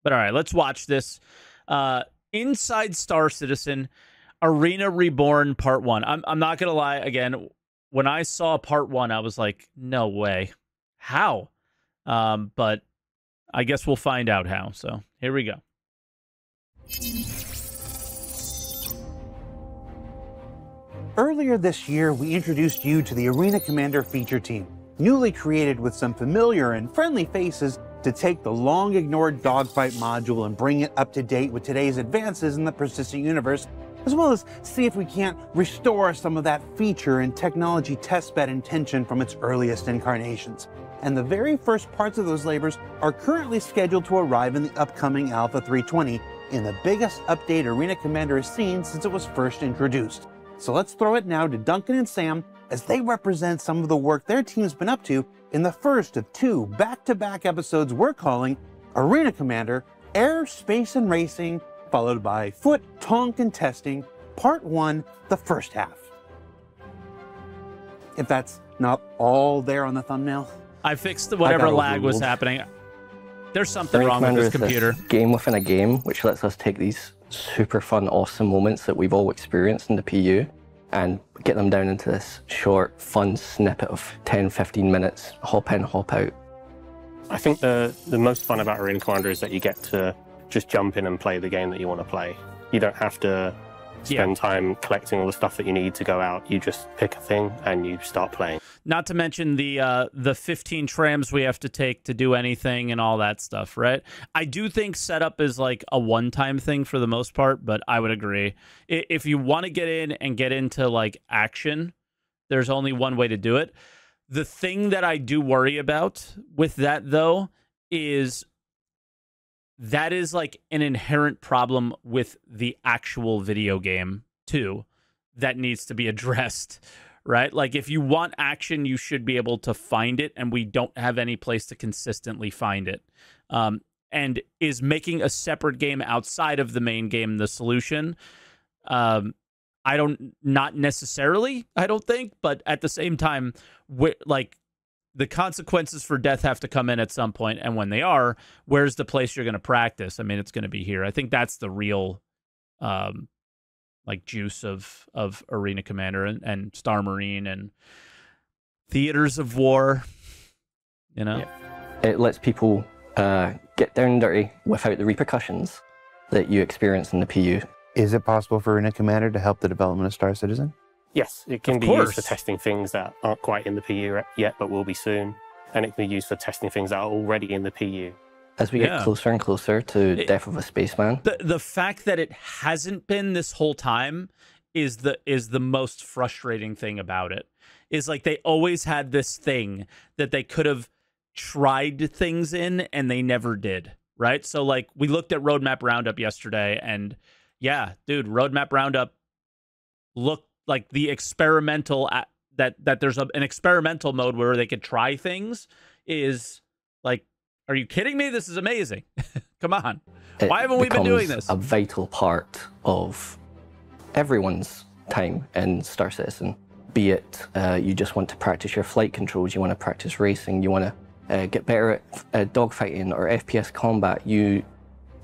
But all right, let's watch this. Inside Star Citizen, Arena Reborn Part 1. I'm not going to lie. Again, when I saw Part 1, I was like, no way. How? But I guess we'll find out how. So here we go. Earlier this year, we introduced you to the Arena Commander feature team, newly created with some familiar and friendly faces to take the long-ignored dogfight module and bring it up to date with today's advances in the persistent universe, as well as see if we can't restore some of that feature and technology testbed intention from its earliest incarnations. And the very first parts of those labors are currently scheduled to arrive in the upcoming Alpha 320 in the biggest update Arena Commander has seen since it was first introduced. So let's throw it now to Duncan and Sam as they represent some of the work their team's been up to in the first of two back-to-back episodes we're calling Arena Commander, Air, Space, and Racing, followed by Foot, Tonk, and Testing, Part 1, the first half. If that's not all there on the thumbnail. I fixed whatever lag was happening. There's something Arena wrong with Commander this computer. This game within a game, which lets us take these super fun, awesome moments that we've all experienced in the PU and get them down into this short, fun snippet of 10, 15 minutes, hop in, hop out. I think the most fun about Arena Commander is that you get to just jump in and play the game that you want to play. You don't have to spend time collecting all the stuff that you need to go out. You just pick a thing and you start playing. Not to mention the 15 trams we have to take to do anything and all that stuff, right? I do think setup is like a one-time thing for the most part, but I would agree. If you want to get in and get into like action, there's only one way to do it. The thing that I do worry about with that, though, is that is like an inherent problem with the actual video game, too, that needs to be addressed. Right? Like, if you want action, you should be able to find it, and we don't have any place to consistently find it. And is making a separate game outside of the main game the solution? Not necessarily, I don't think, but at the same time, like, the consequences for death have to come in at some point, and when they are, where's the place you're going to practice? I mean, it's going to be here. I think that's the real like juice of Arena Commander and Star Marine and Theaters of War, you know? Yeah. It lets people get down and dirty without the repercussions that you experience in the PU. Is it possible for Arena Commander to help the development of Star Citizen? Yes, it can be used for testing things that aren't quite in the PU yet, but will be soon. And it can be used for testing things that are already in the PU. As we get closer and closer to Death of a Spaceman. The fact that it hasn't been this whole time is the most frustrating thing about it. Is like they always had this thing that they could have tried things in and they never did, right? So like we looked at Roadmap Roundup yesterday and yeah, dude, Roadmap Roundup looked like the experimental that there's an experimental mode where they could try things is like, are you kidding me? This is amazing. Come on. Why haven't we been doing this? A vital part of everyone's time in Star Citizen. Be it you just want to practice your flight controls, you want to practice racing, you want to get better at dogfighting or FPS combat, you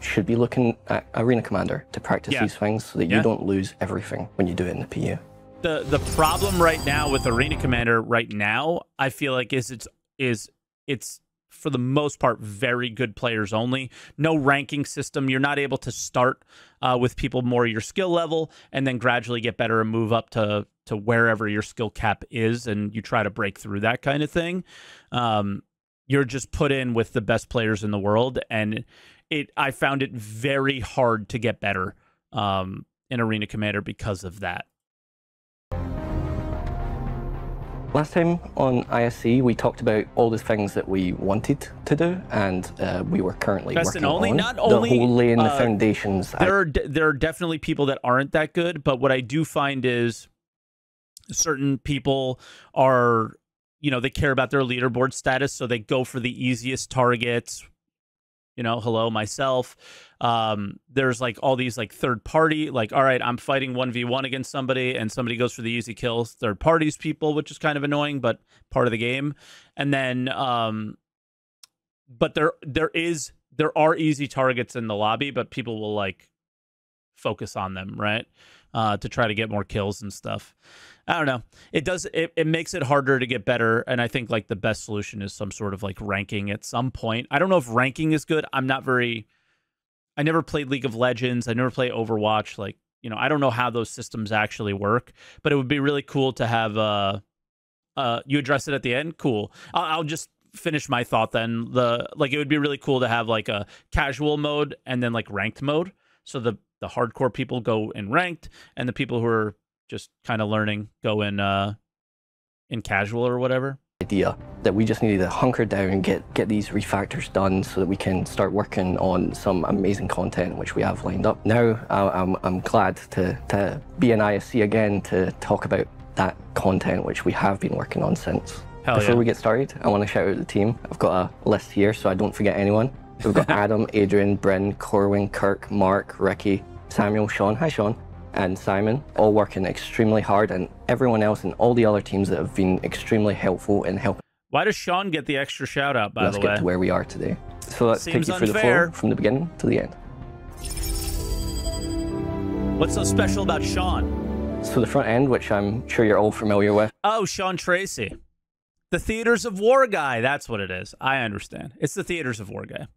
should be looking at Arena Commander to practice these things so that you don't lose everything when you do it in the PU. The problem right now with Arena Commander right now, I feel like is it's for the most part, very good players only. No ranking system. You're not able to start with people more your skill level and then gradually get better and move up to wherever your skill cap is, and you try to break through that kind of thing. You're just put in with the best players in the world, and I found it very hard to get better in Arena Commander because of that. Last time on ISC, we talked about all the things that we wanted to do, and we were currently working on not only the whole laying the foundations. There are definitely people that aren't that good, but what I do find is certain people are, you know, they care about their leaderboard status, so they go for the easiest targets. You know, hello, myself. There's like all these like third party, like, all right, I'm fighting 1v1 against somebody and somebody goes for the easy kills. Third parties people, which is kind of annoying, but part of the game. And then, but there is there are easy targets in the lobby, but people will like focus on them, right? To try to get more kills and stuff. I don't know. It makes it harder to get better, and I think like the best solution is some sort of like ranking at some point. I don't know if ranking is good. I never played League of Legends. I never played Overwatch. Like, you know, I don't know how those systems actually work, but it would be really cool to have you address it at the end. Cool. I'll just finish my thought then. It would be really cool to have like a casual mode and then like ranked mode. So the hardcore people go in ranked, and the people who are just kind of learning go in casual or whatever. Idea that we just needed to hunker down and get these refactors done so that we can start working on some amazing content which we have lined up. Now I'm glad to be in ISC again to talk about that content which we have been working on since. Before we get started, I want to shout out the team. I've got a list here so I don't forget anyone. We've got Adam, Adrian, Bryn, Corwin, Kirk, Mark, Ricky, Samuel, Sean, hi Sean, and Simon, all working extremely hard, and everyone else and all the other teams that have been extremely helpful in helping. Why does Sean get the extra shout out, by the way? Let's get to where we are today. So let's take you through the floor from the beginning to the end. What's so special about Sean? So the front end, which I'm sure you're all familiar with. Oh, Sean Tracy. The Theaters of War guy. That's what it is. I understand. It's the Theaters of War guy.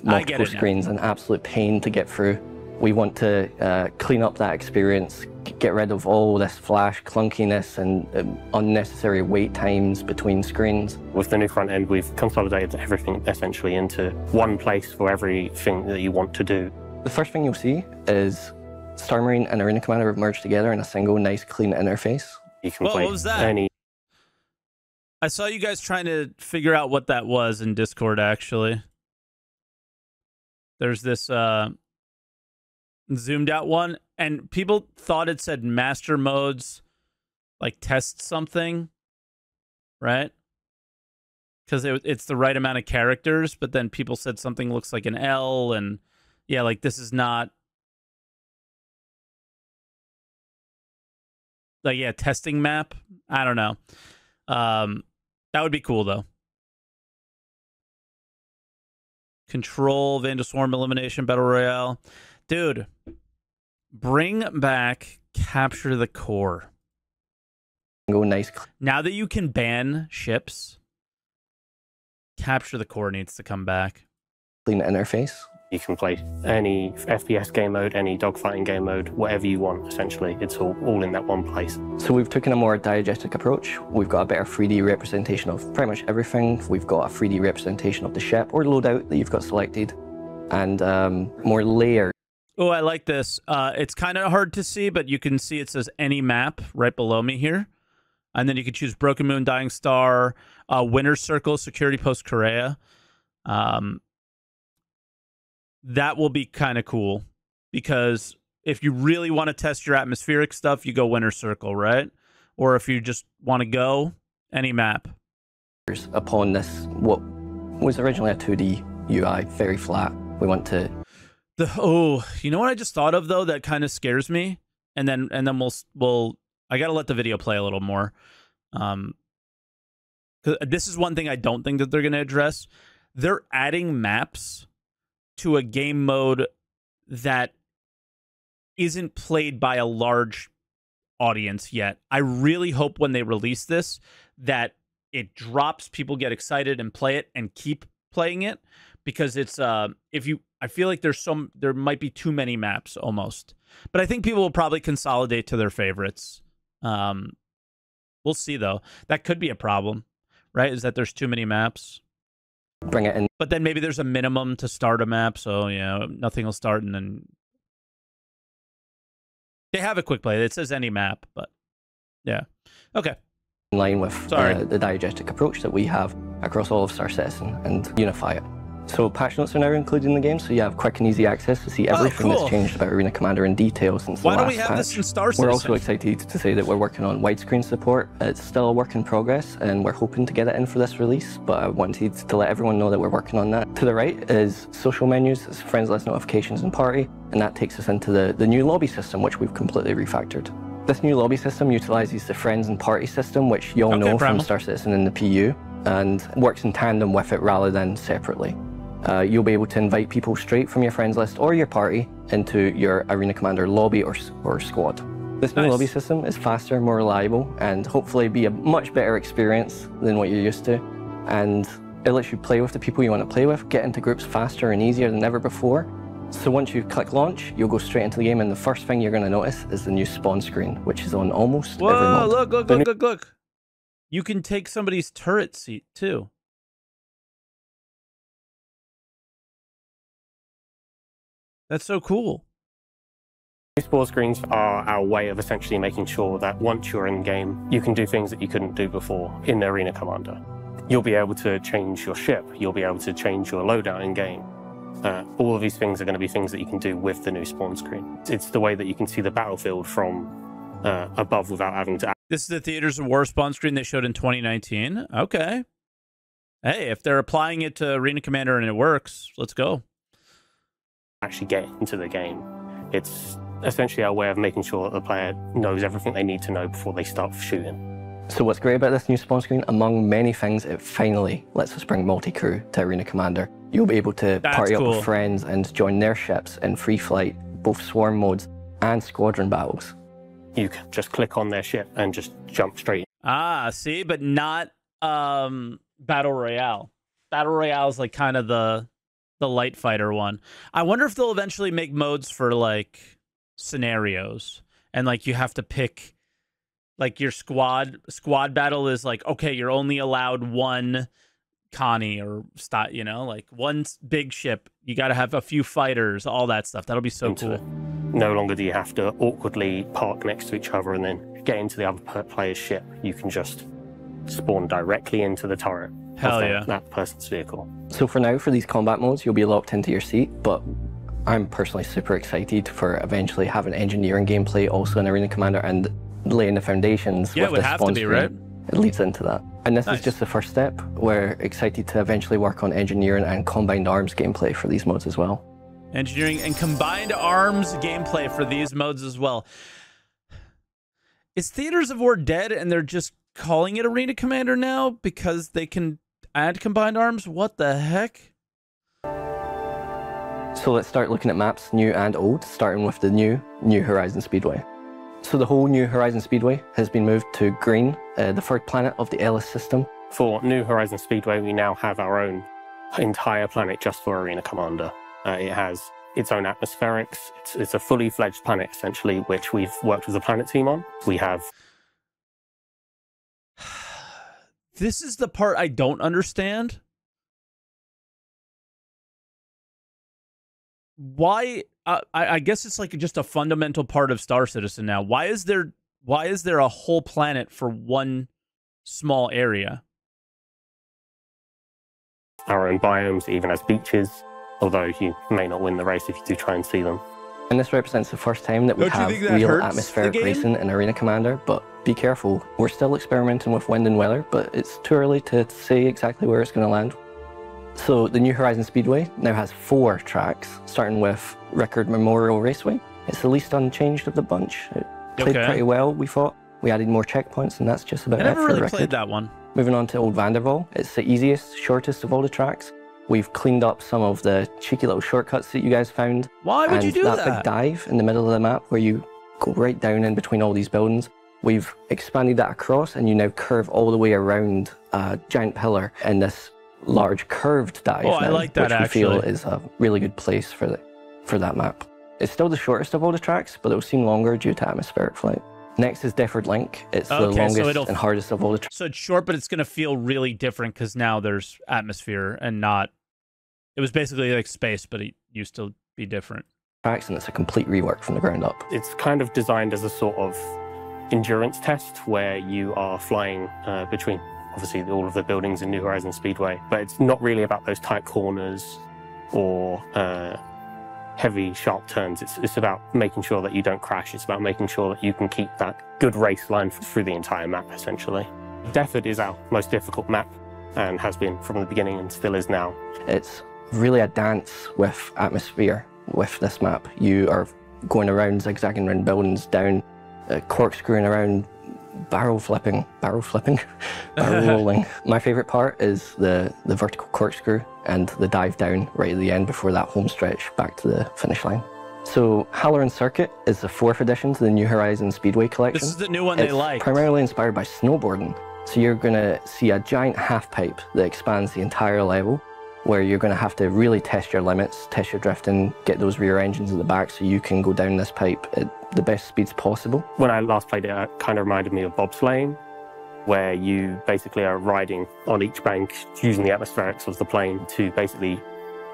Multiple screens, an absolute pain to get through. We want to clean up that experience, get rid of all this flash clunkiness and unnecessary wait times between screens. With the new front end, we've consolidated everything essentially into one place for everything that you want to do. The first thing you'll see is Star Marine and Arena Commander have merged together in a single nice clean interface. You can play what was that? any... I saw you guys trying to figure out what that was in Discord, actually. There's this zoomed out one, and people thought it said master modes, like test something, right? Because it's the right amount of characters, but then people said something looks like an L, and yeah, like this is not... Like, yeah, testing map. I don't know. That would be cool, though. Control, Vandal Elimination, Battle Royale. Dude, bring back Capture the Core. Go nice. Now that you can ban ships, Capture the Core needs to come back. Clean interface. You can play any FPS game mode, any dogfighting game mode, whatever you want, essentially. It's all in that one place. So we've taken a more diegetic approach. We've got a better 3D representation of pretty much everything. We've got a 3D representation of the ship or loadout that you've got selected, and more layers. Oh, I like this. It's kind of hard to see, but you can see it says any map right below me here. And then you can choose Broken Moon, Dying Star, Winner's Circle, Security Post Korea. That will be kind of cool, because if you really want to test your atmospheric stuff, you go Winner's Circle, right? Or if you just want to go any map. Upon this, what was originally a 2D UI, very flat. We want to... You know what I just thought of, though, that kind of scares me? And then we'll I got to let the video play a little more. 'Cause this is one thing I don't think that they're going to address. They're adding maps to a game mode that isn't played by a large audience yet. I really hope when they release this that it drops, people get excited and play it and keep playing it, because it's I feel like there might be too many maps almost. But I think people will probably consolidate to their favorites. We'll see, though. That could be a problem, right? Is that there's too many maps. Bring it in. But then maybe there's a minimum to start a map, so yeah, nothing will start, and then they have a quick play. It says any map, but yeah. Okay. In line with the diegetic approach that we have across all of Star Citizen and unify it. So patch notes are now included in the game, so you have quick and easy access to see everything that's changed about Arena Commander in detail since the last patch. Why don't we have this in Star Citizen? We're also excited to say that we're working on widescreen support. It's still a work in progress, and we're hoping to get it in for this release, but I wanted to let everyone know that we're working on that. To the right is social menus, it's friends list, notifications, and party, and that takes us into the new lobby system, which we've completely refactored. This new lobby system utilizes the friends and party system, which you all know from Star Citizen and the PU, and works in tandem with it rather than separately. You'll be able to invite people straight from your friends list or your party into your Arena Commander lobby or squad. This new lobby system is faster, more reliable, and hopefully be a much better experience than what you're used to. And it lets you play with the people you want to play with, get into groups faster and easier than ever before. So once you click launch, you'll go straight into the game, and the first thing you're going to notice is the new spawn screen, which is on almost every mod. Look. You can take somebody's turret seat, too. That's so cool. Spawn screens are our way of essentially making sure that once you're in game, you can do things that you couldn't do before in the Arena Commander. You'll be able to change your ship, you'll be able to change your loadout in game. All of these things are going to be things that you can do with the new spawn screen. It's the way that you can see the battlefield from above without having to... This is the Theaters of War spawn screen they showed in 2019. Okay. Hey, if they're applying it to Arena Commander and it works, let's go. Actually get into the game. It's essentially our way of making sure that the player knows everything they need to know before they start shooting. So what's great about this new spawn screen, among many things, it finally lets us bring multi-crew to Arena Commander. You'll be able to party up with friends and join their ships in free flight, both swarm modes and squadron battles. You can just click on their ship and just jump straight. Ah, see, but not Battle Royale. Battle Royale is like kind of the light fighter one. I wonder if they'll eventually make modes for like scenarios, and like you have to pick like your squad battle is like, okay, you're only allowed one Connie or you know, like one big ship. You got to have a few fighters, all that stuff. That'll be so cool. No longer do you have to awkwardly park next to each other and then get into the other player's ship. You can just spawn directly into the turret. Hell yeah. That person's vehicle. So for now, for these combat modes, you'll be locked into your seat, but I'm personally super excited for eventually having engineering gameplay also in Arena Commander and laying the foundations with the spawn screen. Right? It leads into that. And this is just the first step. We're excited to eventually work on engineering and combined arms gameplay for these modes as well. Engineering and combined arms gameplay for these modes as well. Is Theaters of War dead and they're just calling it Arena Commander now because they can add combined arms? What the heck? So let's start looking at maps, new and old, starting with the New Horizon Speedway. So the whole New Horizon Speedway has been moved to Green, the third planet of the Ellis system. For New Horizon Speedway, we now have our own entire planet just for Arena Commander. It has its own atmospherics. It's a fully fledged planet, essentially, which we've worked with the planet team on. We have... This is the part I don't understand. Why? I guess it's like just a fundamental part of Star Citizen now. Why is there a whole planet for one small area? Our own biomes, even as beaches, although you may not win the race if you do try and see them. And this represents the first time that we have real atmospheric racing in Arena Commander, but be careful. We're still experimenting with wind and weather, but it's too early to say exactly where it's going to land. So the New Horizon Speedway now has 4 tracks, starting with Rickard Memorial Raceway. It's the least unchanged of the bunch. It played pretty well, we thought. We added more checkpoints, and that's just about it for Rickard. I never really played that one. Moving on to Old Vanderval. It's the easiest, shortest of all the tracks. We've cleaned up some of the cheeky little shortcuts that you guys found. Why would you do that? That big dive in the middle of the map where you go right down in between all these buildings. We've expanded that across, and you now curve all the way around a giant pillar in this large curved dive now, I like that, which we feel is a really good place for that map. It's still the shortest of all the tracks, but it will seem longer due to atmospheric flight. Next is Defford Link. It's the longest and hardest of all the tracks. So it's short, but it's going to feel really different because now there's atmosphere and not... It was basically like space, but it used to be different. And it's a complete rework from the ground up. It's kind of designed as a sort of endurance test where you are flying between, obviously, all of the buildings in New Horizon Speedway, but it's not really about those tight corners or heavy, sharp turns. It's about making sure that you don't crash. It's about making sure that you can keep that good race line through the entire map, essentially. Defford is our most difficult map and has been from the beginning and still is now. It's really a dance with atmosphere with this map. You are going around, zigzagging around buildings, down, corkscrewing around barrel rolling. My favorite part is the vertical corkscrew and the dive down right at the end before that home stretch back to the finish line. So Halloran Circuit is the 4th edition to the New Horizons Speedway collection. This is the new one they like. Primarily inspired by snowboarding. So you're going to see a giant half pipe that expands the entire level, where you're going to have to really test your limits, test your drifting, get those rear engines at the back so you can go down this pipe at the best speeds possible. When I last played it, it kind of reminded me of bobsleighing, where you basically are riding on each bank using the atmospherics of the plane to basically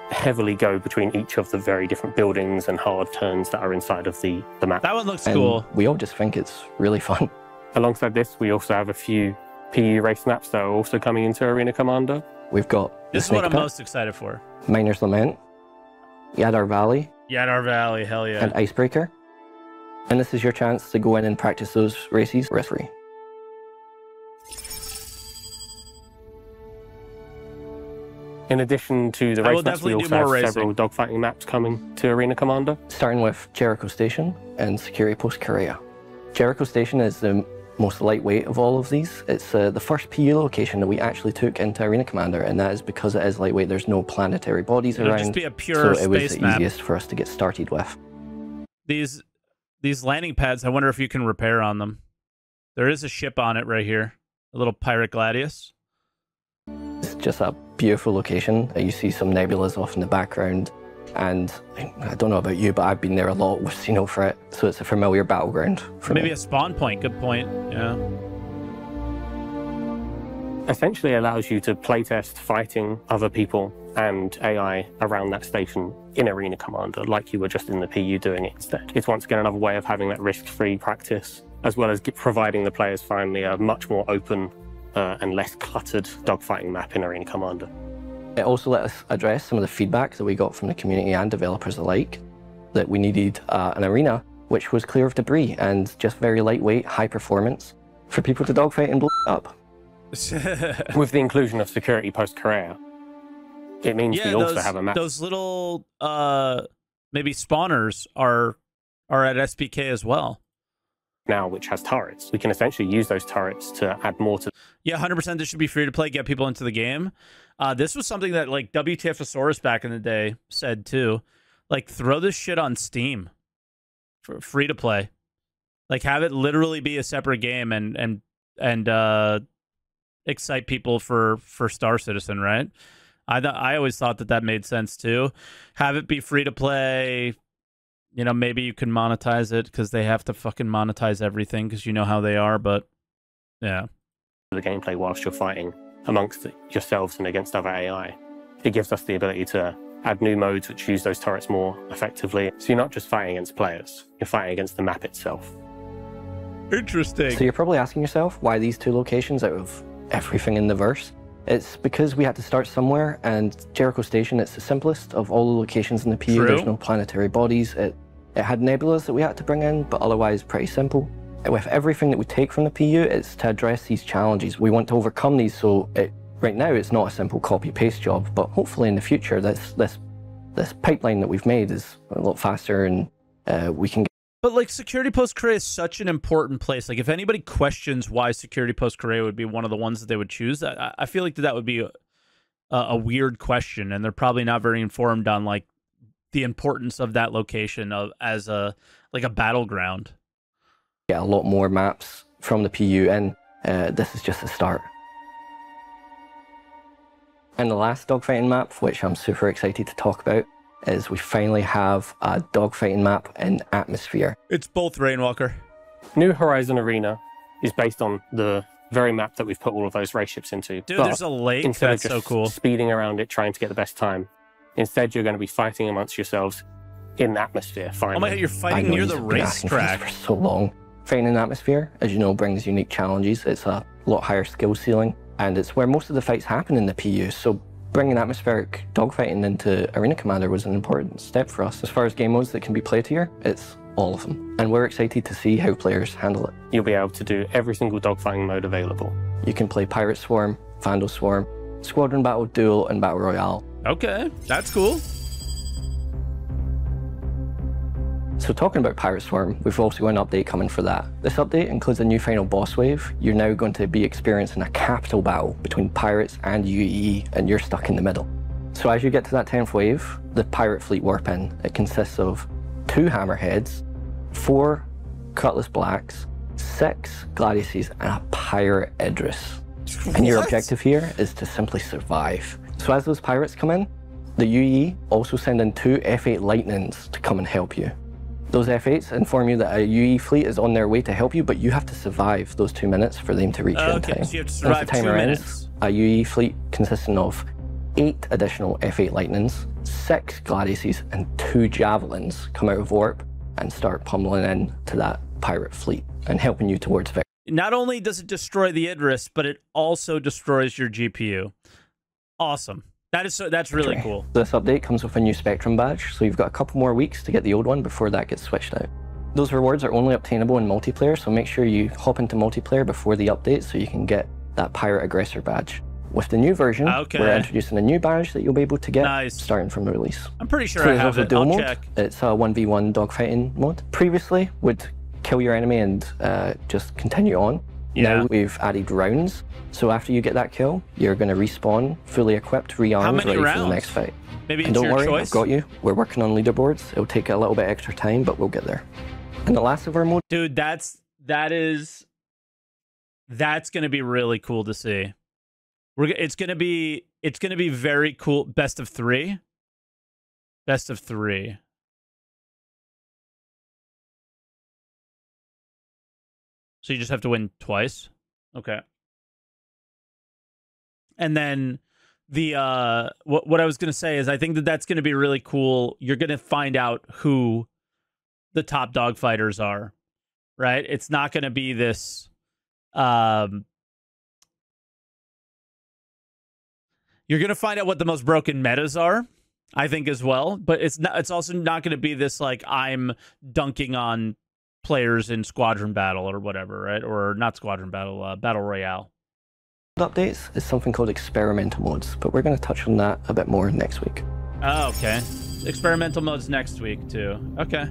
heavily go between each of the very different buildings and hard turns that are inside of the map. That one looks cool. We all just think it's really fun. Alongside this, we also have a few PU race maps that are also coming into Arena Commander. We've got This is what I'm most excited for. Miner's Lament, Yadar Valley, hell yeah. and Icebreaker. And this is your chance to go in and practice those races risk-free. In addition to the race maps, we also have several dogfighting maps coming to Arena Commander. Starting with Jericho Station and Security Post Korea. Jericho Station is the most lightweight of all of these. It's the first PU location that we actually took into Arena Commander, and that is because it is lightweight. There's no planetary bodies around. It'll just be a pure so it was space the map. easiest for us to get started with. These landing pads, I wonder if you can repair on them. There is a ship on it right here, a little pirate Gladius. It's just a beautiful location. You see some nebulas off in the background, and I don't know about you, but I've been there a lot with Xenofret, so it's a familiar battleground for Maybe me. a spawn point, good point, yeah. Essentially allows you to playtest fighting other people and AI around that station in Arena Commander, like you were just in the PU doing it instead. It's once again another way of having that risk-free practice, as well as providing the players finally a much more open and less cluttered dogfighting map in Arena Commander. It also let us address some of the feedback that we got from the community and developers alike, that we needed an arena which was clear of debris and just very lightweight, high performance for people to dogfight and blow up. With the inclusion of Security Post Korea, it means we also have a map. Those little maybe spawners are at SPK as well. Now, which has turrets. We can essentially use those turrets to add more to... Yeah, 100% this should be free to play, get people into the game. This was something that, like, WTFosaurus back in the day said, too. Like, throw this shit on Steam for free to play. Like, have it literally be a separate game and excite people for Star Citizen, right? I always thought that made sense, too. Have it be free to play. You know, maybe you can monetize it because they have to fucking monetize everything because you know how they are, but yeah. The gameplay whilst you're fighting amongst yourselves and against other AI. It gives us the ability to add new modes which use those turrets more effectively. So you're not just fighting against players, you're fighting against the map itself. Interesting. So you're probably asking yourself why these two locations out of everything in the verse? It's because we had to start somewhere, and Jericho Station, it's the simplest of all the locations in the PU. True. There's no planetary bodies. It had nebulas that we had to bring in, but otherwise pretty simple. With everything that we take from the PU, it's to address these challenges. We want to overcome these, so right now it's not a simple copy-paste job, but hopefully in the future this pipeline that we've made is a lot faster, and we can get... But like Security Post Korea is such an important place. Like if anybody questions why Security Post Korea would be one of the ones that they would choose, I feel like that would be a weird question, and they're probably not very informed on like the importance of that location as a battleground. Get a lot more maps from the PU, and this is just the start. And the last dogfighting map, which I'm super excited to talk about, is we finally have a dogfighting map in Atmosphere. It's both, Rainwalker. New Horizon Arena is based on the very map that we've put all of those race ships into. Dude, there's a lake. Instead That's of just so cool. speeding around it, trying to get the best time, instead you're going to be fighting amongst yourselves in Atmosphere, finally. Oh my god, you're fighting near the racetrack. For so long. Fighting in Atmosphere, as you know, brings unique challenges. It's a lot higher skill ceiling, and it's where most of the fights happen in the PU, so bringing atmospheric dogfighting into Arena Commander was an important step for us. As far as game modes that can be played here, it's all of them. And we're excited to see how players handle it. You'll be able to do every single dogfighting mode available. You can play Pirate Swarm, Vandal Swarm, Squadron Battle, Duel, and Battle Royale. Okay, that's cool. So talking about Pirate Swarm, we've also got an update coming for that. This update includes a new final boss wave. You're now going to be experiencing a capital battle between pirates and UEE, and you're stuck in the middle. So as you get to that 10th wave, the pirate fleet warp in. It consists of 2 hammerheads, 4 cutlass blacks, 6 gladiuses, and a pirate Idris. And your objective here is to simply survive. So as those pirates come in, the UEE also send in 2 F8 Lightnings to come and help you. Those F8s inform you that a UE fleet is on their way to help you, but you have to survive those 2 minutes for them to reach you in time. So you have to survive 2 minutes. A UE fleet consisting of 8 additional F8 Lightnings, 6 gladiuses, and 2 javelins come out of warp and start pummeling in to that pirate fleet and helping you towards victory. Not only does it destroy the Idris, but it also destroys your GPU. Awesome. That's really cool. This update comes with a new Spectrum badge, so you've got a couple more weeks to get the old one before that gets switched out. Those rewards are only obtainable in multiplayer, so make sure you hop into multiplayer before the update so you can get that Pirate Aggressor badge. With the new version, we're introducing a new badge that you'll be able to get starting from the release. I'm pretty sure I have it. I'll check. It's a 1v1 dogfighting mode. Previously, would kill your enemy and just continue on. Yeah. Now we've added rounds, so after you get that kill, you're going to respawn, fully equipped, rearmed, ready for the next fight. Maybe and it's don't your worry, choice. I've got you. We're working on leaderboards. It'll take a little bit extra time, but we'll get there. And the last of our mode, dude, that's gonna be really cool to see. It's gonna be very cool. Best of 3. Best of 3. So you just have to win twice. Okay. And then the what I was gonna say is I think that's gonna be really cool. You're gonna find out who the top dog fighters are, right? It's not gonna be this you're gonna find out what the most broken metas are, I think, as well. But it's also not gonna be this like I'm dunking on players in Squadron Battle or whatever, right? Or not Squadron Battle, Battle Royale. Updates is something called experimental modes, but we're going to touch on that a bit more next week. Oh, okay. Experimental modes next week too. Okay.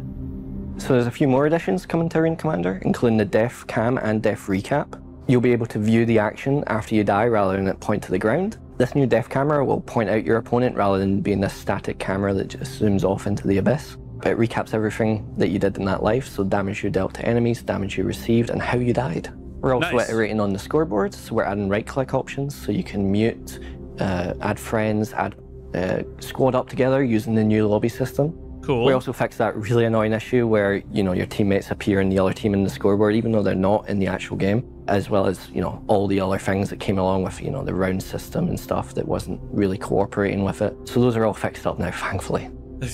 So there's a few more additions coming to Arena Commander, including the Def Cam and Def Recap. You'll be able to view the action after you die rather than it point to the ground. This new Def camera will point out your opponent rather than being this static camera that just zooms off into the abyss. It recaps everything that you did in that life, so damage you dealt to enemies, damage you received, and how you died. We're also iterating on the scoreboard, so we're adding right-click options, so you can mute, add friends, add squad up together using the new lobby system. Cool. We also fixed that really annoying issue where, you know, your teammates appear in the other team in the scoreboard, even though they're not in the actual game, as well as, you know, all the other things that came along with, you know, the round system and stuff that wasn't really cooperating with it. So those are all fixed up now, thankfully.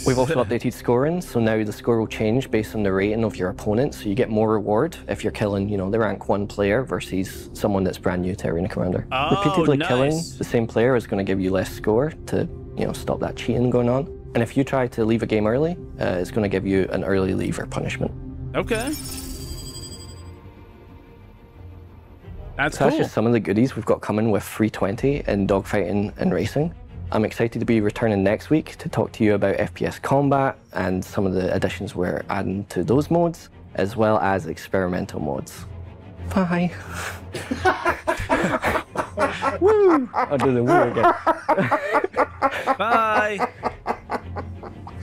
We've also updated scoring, so now the score will change based on the rating of your opponent, so you get more reward if you're killing, you know, the rank 1 player versus someone that's brand new to Arena Commander. Repeatedly killing the same player is going to give you less score to, you know, stop that cheating going on. And if you try to leave a game early, it's going to give you an early leaver punishment. Okay. That's cool. That's just some of the goodies we've got coming with 320 in dogfighting and racing. I'm excited to be returning next week to talk to you about FPS combat and some of the additions we're adding to those modes, as well as experimental modes. Bye. Woo! I'll do the woo again. Bye.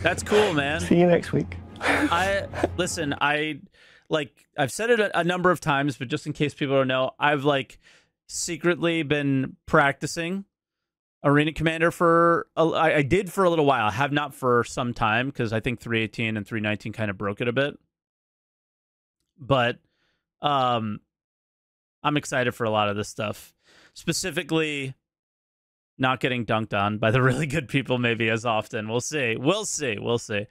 That's cool, man. See you next week. Listen, I've said it a number of times, but just in case people don't know, I've like secretly been practicing Arena Commander I did for a little while. I have not for some time because I think 318 and 319 kind of broke it a bit. But I'm excited for a lot of this stuff. Specifically, not getting dunked on by the really good people maybe as often. We'll see. We'll see. We'll see.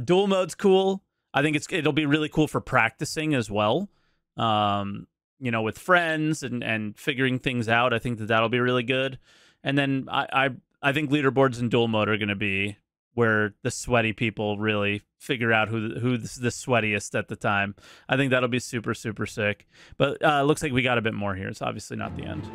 Dual mode's cool. I think it'll be really cool for practicing as well. You know, with friends and figuring things out. I think that'll be really good. And then I think leaderboards and dual mode are going to be where the sweaty people really figure out who's the sweatiest at the time. I think that'll be super, super sick. But looks like we got a bit more here. It's obviously not the end.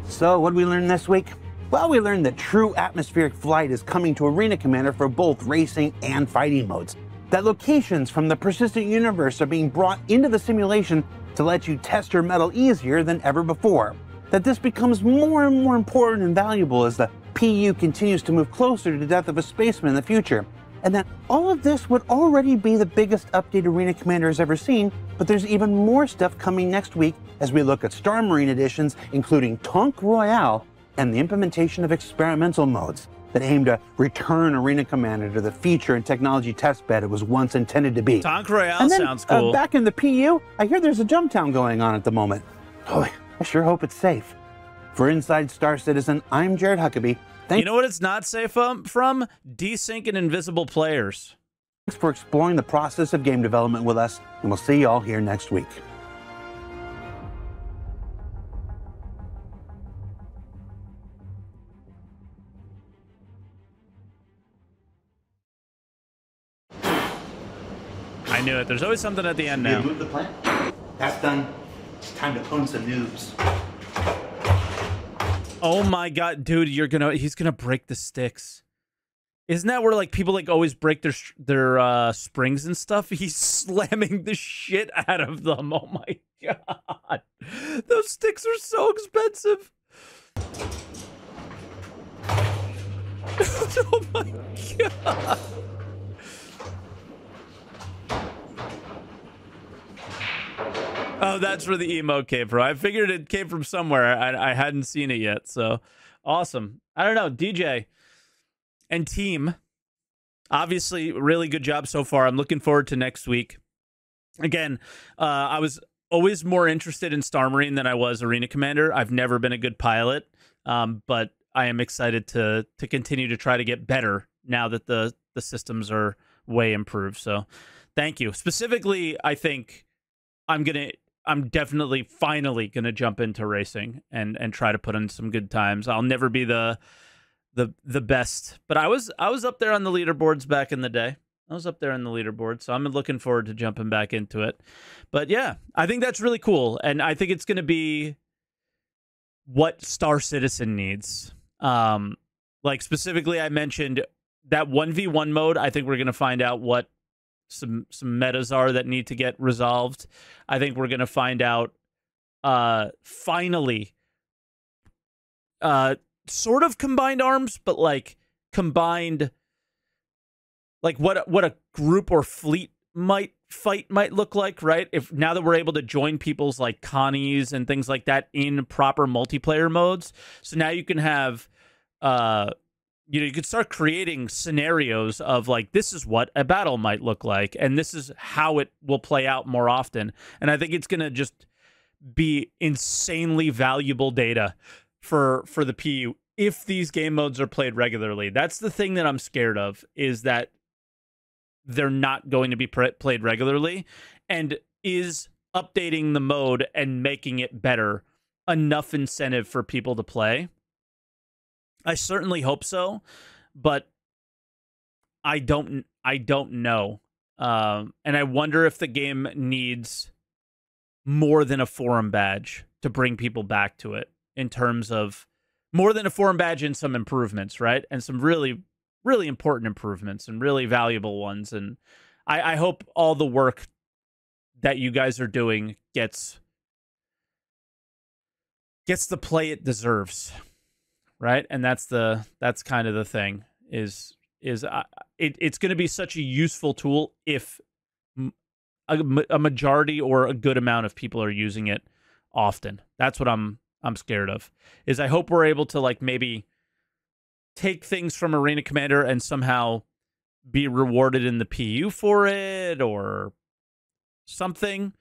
So what did we learn this week? Well, we learned that true atmospheric flight is coming to Arena Commander for both racing and fighting modes. that locations from the persistent universe are being brought into the simulation to let you test your metal easier than ever before, that this becomes more and more important and valuable as the PU continues to move closer to the death of a spaceman in the future, and that all of this would already be the biggest update Arena Commander has ever seen, but there's even more stuff coming next week as we look at Star Marine editions, including Tonk Royale and the implementation of experimental modes that aim to return Arena Commander to the feature and technology testbed it was once intended to be. Tonk Royale and then, sounds cool. Back in the PU, I hear there's a jump town going on at the moment. Oh, I sure hope it's safe. For Inside Star Citizen, I'm Jared Huckabee. You know what it's not safe from? Desync and invisible players. Thanks for exploring the process of game development with us, and we'll see you all here next week. I knew it. There's always something at the end now. Move the plant. That's done. It's time to own some noobs. Oh my god, dude, he's gonna break the sticks. Isn't that where like people like always break their springs and stuff? He's slamming the shit out of them. Oh my god. Those sticks are so expensive. Oh my god. Oh, that's where the emote came from. I figured it came from somewhere. I hadn't seen it yet, so awesome. I don't know, DJ and team, obviously, really good job so far. I'm looking forward to next week. Again, I was always more interested in Star Marine than I was Arena Commander. I've never been a good pilot, but I am excited to continue to try to get better now that the systems are way improved. So thank you. Specifically, I think I'm definitely finally gonna jump into racing and try to put in some good times. I'll never be the best, but I was up there on the leaderboards back in the day. I was up there on the leaderboard, so I'm looking forward to jumping back into it. But yeah, I think that's really cool, and I think it's gonna be what Star Citizen needs. Like specifically, I mentioned that 1v1 mode. I think we're gonna find out what some metas are that need to get resolved. I think we're gonna find out finally sort of combined arms, but like combined, like what a group or fleet might look like, right? If now that we're able to join people's like Connies and things like that in proper multiplayer modes, so now you can have you could start creating scenarios of like, this is what a battle might look like, and this is how it will play out more often. And I think it's going to just be insanely valuable data for the PU if these game modes are played regularly. That's the thing that I'm scared of, is that they're not going to be played regularly. And is updating the mode and making it better enough incentive for people to play? I certainly hope so, but I don't know. And I wonder if the game needs more than a forum badge to bring people back to it, in terms of more than a forum badge and some improvements, right? And some really, really important improvements and really valuable ones. And I hope all the work that you guys are doing gets the play it deserves. Right, and that's kind of the thing. It's going to be such a useful tool if a majority or a good amount of people are using it often. That's what I'm scared of. Is I hope we're able to like maybe take things from Arena Commander and somehow be rewarded in the PU for it or something.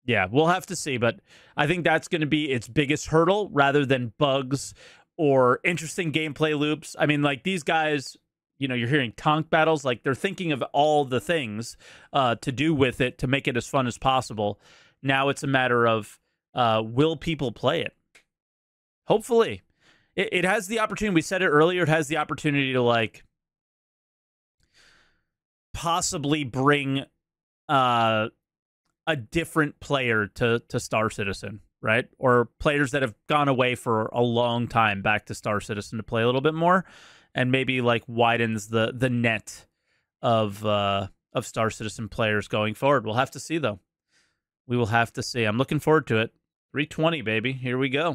Yeah, we'll have to see, but I think that's going to be its biggest hurdle, rather than bugs or interesting gameplay loops. I mean, like, these guys, you're hearing Tonk battles, like, they're thinking of all the things to do with it to make it as fun as possible. Now it's a matter of, will people play it? Hopefully. It has the opportunity, we said it earlier, it has the opportunity to, like, possibly bring a different player to Star Citizen, right? Or players that have gone away for a long time back to Star Citizen to play a little bit more, and maybe like widens the net of Star Citizen players going forward. We'll have to see, though. We will have to see. I'm looking forward to it. 320, baby. Here we go.